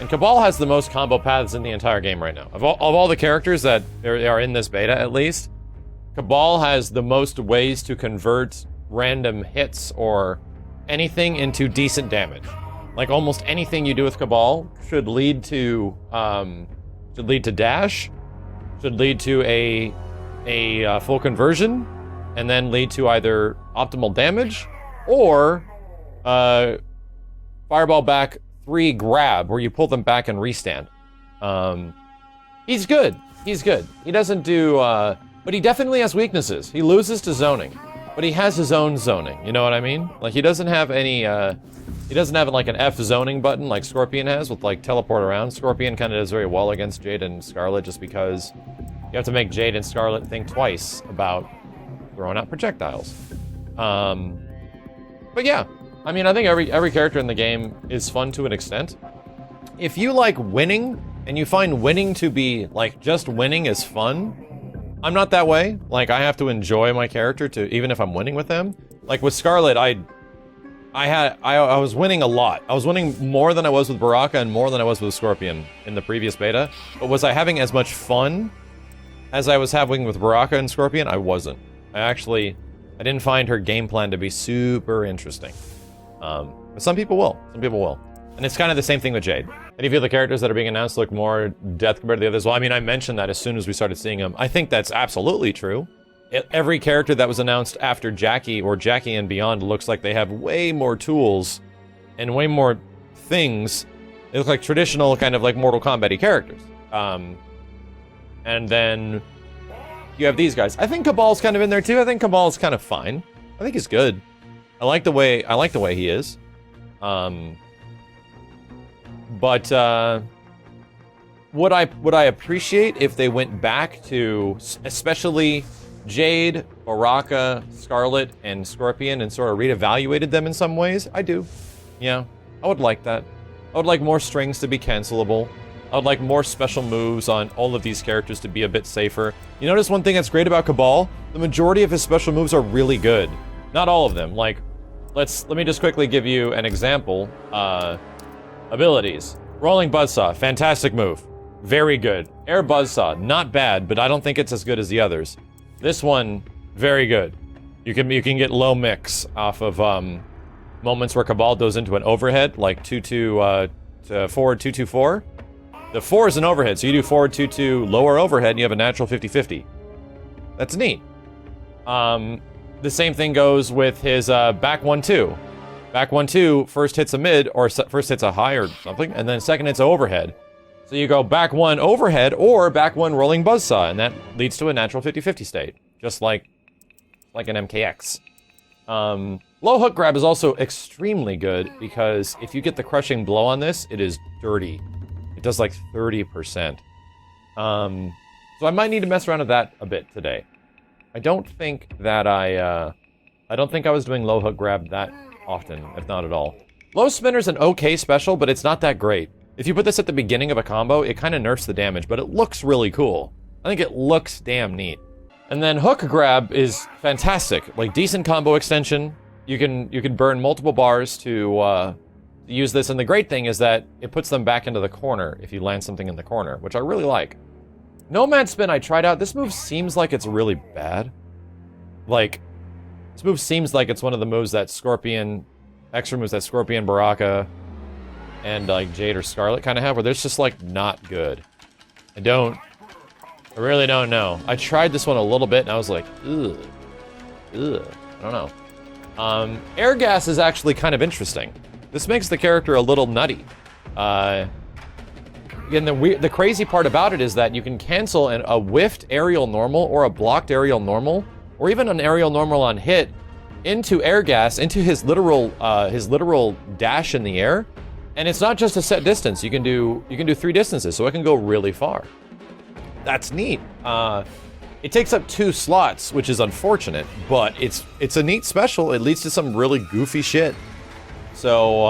And Kabal has the most combo paths in the entire game right now. Of all the characters that are in this beta, at least, Kabal has the most ways to convert random hits or anything into decent damage. Like almost anything you do with Kabal should lead to dash, should lead to a full conversion, and then lead to either optimal damage or fireball back 3 grab, where you pull them back and restand. He's good. He's good. He doesn't do, but he definitely has weaknesses. He loses to zoning, but he has his own zoning. You know what I mean? Like he doesn't have any, he doesn't have like an F zoning button like Scorpion has with like teleport around. Scorpion kind of does very well against Jade and Scarlet just because you have to make Jade and Scarlet think twice about throwing out projectiles. But yeah, I mean, I think every character in the game is fun to an extent. If you like winning, and you find winning to be, like, just winning is fun, I'm not that way. Like, I have to enjoy my character to, even if I'm winning with them. Like, with Scarlet, I was winning a lot. I was winning more than I was with Baraka and more than I was with Scorpion in the previous beta. But was I having as much fun as I was having with Baraka and Scorpion? I wasn't. I didn't find her game plan to be super interesting. But some people will. Some people will. And it's kind of the same thing with Jade. Any of the characters that are being announced look more death compared to the others? Well, I mean, I mentioned that as soon as we started seeing them. I think that's absolutely true. Every character that was announced after Jackie or Jackie and beyond looks like they have way more tools and way more things. They look like traditional kind of like Mortal Kombat-y characters. And then you have these guys. I think Kabal's kind of in there too. I think Kabal's kind of fine. I think he's good. I like the way he is. But would I appreciate if they went back to especially Jade, Baraka, Scarlet, and Scorpion and sort of reevaluated them in some ways? I do. Yeah, I would like that. I would like more strings to be cancelable. I would like more special moves on all of these characters to be a bit safer. You notice one thing that's great about Kabal? The majority of his special moves are really good. Not all of them. Like, let me just quickly give you an example. Abilities. Rolling Buzzsaw, fantastic move. Very good. Air Buzzsaw, not bad, but I don't think it's as good as the others. This one, very good. You can get low mix off of moments where Kabal goes into an overhead, like forward 2-2-4. The 4 is an overhead, so you do forward 2-2, lower overhead, and you have a natural 50-50. That's neat. The same thing goes with his back 1-2. Back 1-2 first hits a mid, or first hits a high or something, and then second hits a overhead. So you go back 1 overhead, or back 1 rolling buzzsaw, and that leads to a natural 50-50 state. Just like an MKX. Low hook grab is also extremely good, because if you get the crushing blow on this, it is dirty. It does like 30%. So I might need to mess around with that a bit today. I don't think that I don't think I was doing low hook grab that often, if not at all. Low spinner's an okay special, but it's not that great. If you put this at the beginning of a combo, it kind of nerfs the damage, but it looks really cool. I think it looks damn neat. And then hook grab is fantastic. Like, decent combo extension. You can burn multiple bars to use this, and the great thing is that it puts them back into the corner if you land something in the corner, which I really like. Nomad Spin I tried out. This move seems like it's really bad. Like, this move seems like it's one of the moves that extra moves that Scorpion, Baraka, and like Jade or Scarlet kind of have, where they're just like not good. I really don't know. I tried this one a little bit and I was like, ugh, I don't know. Air gas is actually kind of interesting. This makes the character a little nutty. Again, the crazy part about it is that you can cancel a whiffed aerial normal or a blocked aerial normal, or even an aerial normal on hit, into air gas, into his literal dash in the air, and it's not just a set distance. You can do 3 distances, so it can go really far. That's neat. It takes up 2 slots, which is unfortunate, but it's a neat special. It leads to some really goofy shit. So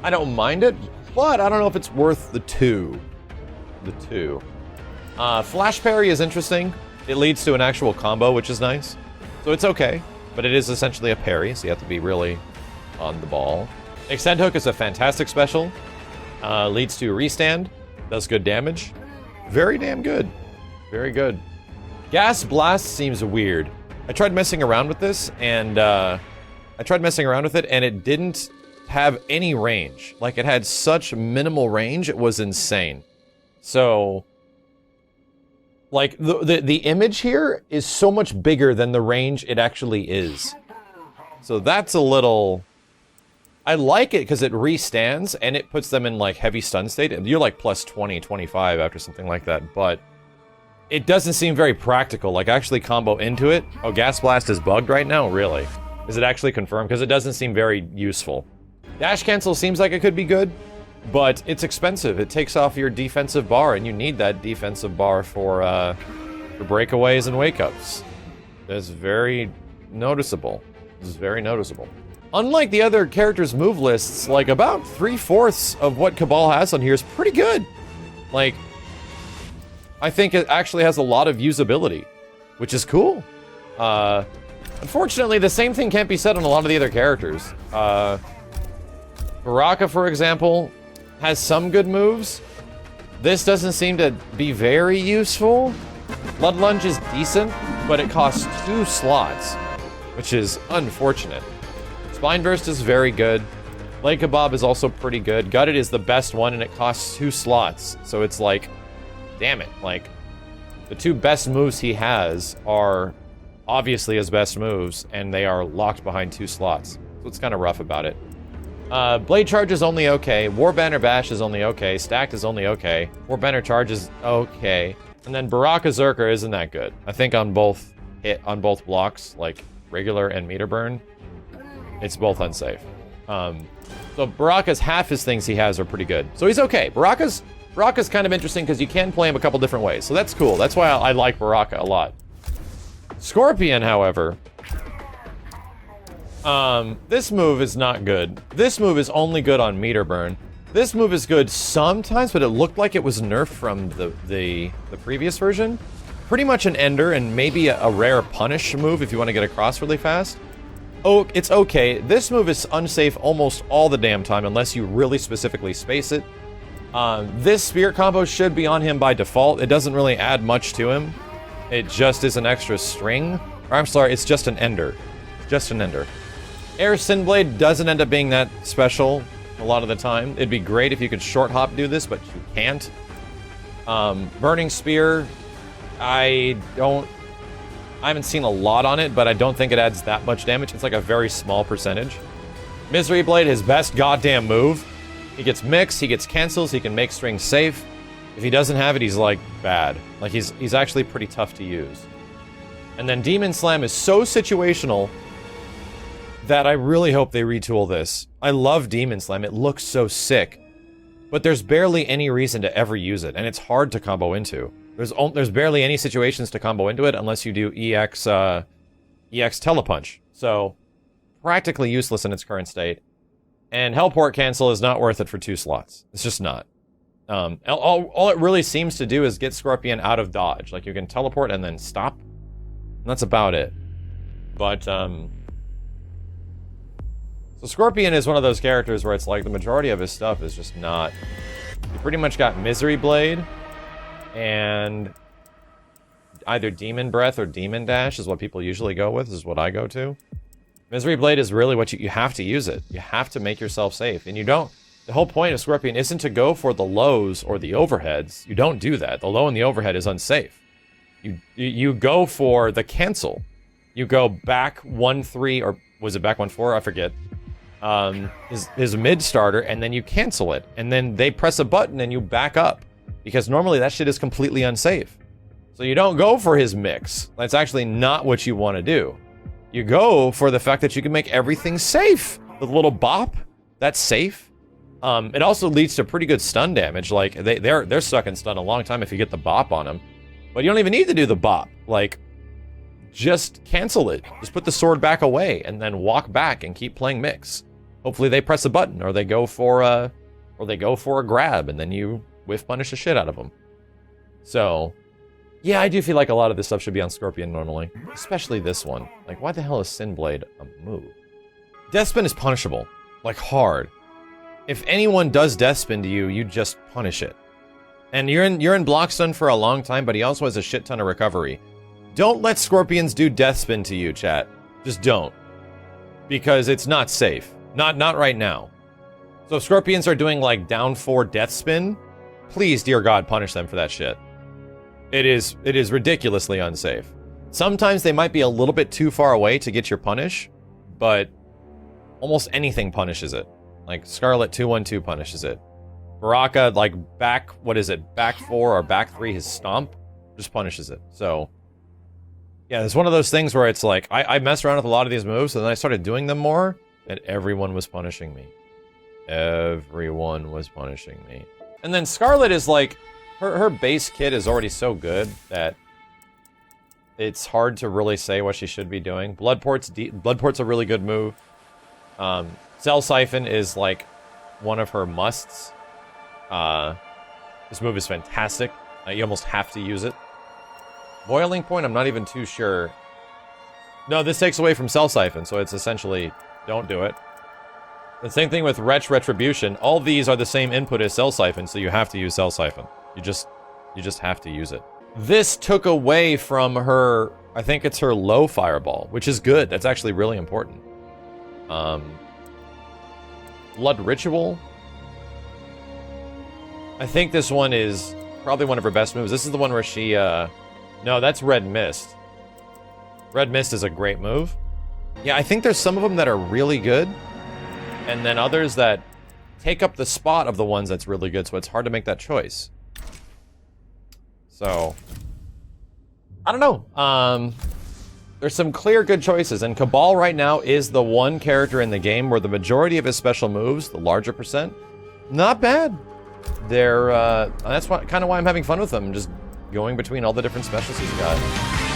I don't mind it, but I don't know if it's worth the 2. Flash parry is interesting. It leads to an actual combo, which is nice. So it's okay, but it is essentially a parry, so you have to be really on the ball. Extend hook is a fantastic special. Leads to restand. Does good damage. Very damn good. Very good. Gas Blast seems weird. I tried messing around with this, and it didn't have any range. Like, it had such minimal range, it was insane. So, like, the image here is so much bigger than the range it actually is. So that's a little... I like it because it restands, and it puts them in, like, heavy stun state, and you're, like, plus 20, 25 after something like that, but... It doesn't seem very practical, like, actually combo into it. Oh, Gas Blast is bugged right now? Really? Is it actually confirmed? Because it doesn't seem very useful. Dash Cancel seems like it could be good, but it's expensive. It takes off your defensive bar, and you need that defensive bar for breakaways and wake-ups. That's very noticeable. This is very noticeable. Unlike the other characters' move lists, like, about 3/4 of what Kabal has on here is pretty good. Like, I think it actually has a lot of usability, which is cool. Unfortunately, the same thing can't be said on a lot of the other characters. Baraka, for example, has some good moves. This doesn't seem to be very useful. Blood Lunge is decent, but it costs 2 slots, which is unfortunate. Spine Burst is very good. Leg Kebab is also pretty good. Gutted is the best one, and it costs 2 slots. So it's like, damn it. Like, the 2 best moves he has are obviously his best moves, and they are locked behind 2 slots. So it's kind of rough about it. Blade Charge is only okay. Warbanner Bash is only okay. Stacked is only okay. Warbanner Charge is okay. And then Baraka Zerker isn't that good. I think on both blocks, like regular and meter burn, it's both unsafe. So Baraka's half his things he has are pretty good. So he's okay. Baraka's kind of interesting because you can play him a couple different ways. So that's cool. That's why I like Baraka a lot. Scorpion, however, this move is not good. This move is only good on meter burn. This move is good sometimes, but it looked like it was nerfed from the previous version. Pretty much an ender and maybe a rare punish move if you want to get across really fast. Oh, it's okay. This move is unsafe almost all the damn time unless you really specifically space it. This spear combo should be on him by default. It doesn't really add much to him. It just is an extra string. Or I'm sorry, it's just an ender. Just an ender. Air Sinblade doesn't end up being that special a lot of the time. It'd be great if you could short hop do this, but you can't. Burning Spear, I haven't seen a lot on it, but I don't think it adds that much damage. It's like a very small percentage. Misery Blade, his best goddamn move. He gets mix, he gets cancels, he can make strings safe. If he doesn't have it, he's like bad. Like he's actually pretty tough to use. And then Demon Slam is so situational that I really hope they retool this. I love Demon Slam, it looks so sick. But there's barely any reason to ever use it, and it's hard to combo into. There's barely any situations to combo into it unless you do EX Telepunch. So, practically useless in its current state. And Hellport Cancel is not worth it for 2 slots. It's just not. All it really seems to do is get Scorpion out of dodge. Like, you can teleport and then stop. And that's about it. But, so Scorpion is one of those characters where it's like the majority of his stuff is just not... You pretty much got Misery Blade, and either Demon Breath or Demon Dash is what people usually go with, is what I go to. Misery Blade is really what you have to use it. You have to make yourself safe, and you don't... The whole point of Scorpion isn't to go for the lows or the overheads. You don't do that. The low and the overhead is unsafe. You go for the cancel. You go back 1-3, or was it back 1-4? I forget. His mid starter, and then you cancel it, and then they press a button and you back up, because normally that shit is completely unsafe. So you don't go for his mix. That's actually not what you want to do. You go for the fact that you can make everything safe. The little bop, that's safe. It also leads to pretty good stun damage. Like they're stuck in stun a long time if you get the bop on them, but you don't even need to do the bop. Like, just cancel it. Just put the sword back away and then walk back and keep playing mix. Hopefully they press a button, or they go for a grab, and then you whiff punish the shit out of them. So, yeah, I do feel like a lot of this stuff should be on Scorpion normally, especially this one. Like, why the hell is Sinblade a move? Deathspin is punishable, like hard. if anyone does death spin to you, you just punish it. And you're in block stun for a long time, but he also has a shit ton of recovery. Don't let scorpions do death spin to you, chat. Just don't. Because it's not safe. Not right now. So if scorpions are doing like down 4 death spin, please, dear God, punish them for that shit. It is ridiculously unsafe. Sometimes they might be a little bit too far away to get your punish, but almost anything punishes it. Like Scarlet 212 punishes it. Baraka, like back 4 or back 3, his stomp just punishes it. So yeah, it's one of those things where it's like, I messed around with a lot of these moves, and then I started doing them more, and everyone was punishing me. Everyone was punishing me. And then Scarlet is like, her base kit is already so good that it's hard to really say what she should be doing. Blood Port's a really good move. Cell Siphon is like one of her musts. This move is fantastic. You almost have to use it. Boiling Point, I'm not even too sure. No, this takes away from Cell Siphon, so it's essentially don't do it. The same thing with Retribution. All these are the same input as Cell Siphon, so you have to use Cell Siphon. You just have to use it. This took away from her, I think it's her low Fireball, which is good. That's actually really important. Blood Ritual. I think this one is probably one of her best moves. This is the one where she, no, that's Red Mist. Red Mist is a great move. Yeah, I think there's some of them that are really good, and then others that take up the spot of the ones that's really good, so it's hard to make that choice. So, I don't know. There's some clear good choices, and Kabal right now is the one character in the game where the majority of his special moves, the larger percent, not bad. They're, that's kind of why I'm having fun with them, just going between all the different specials he's got.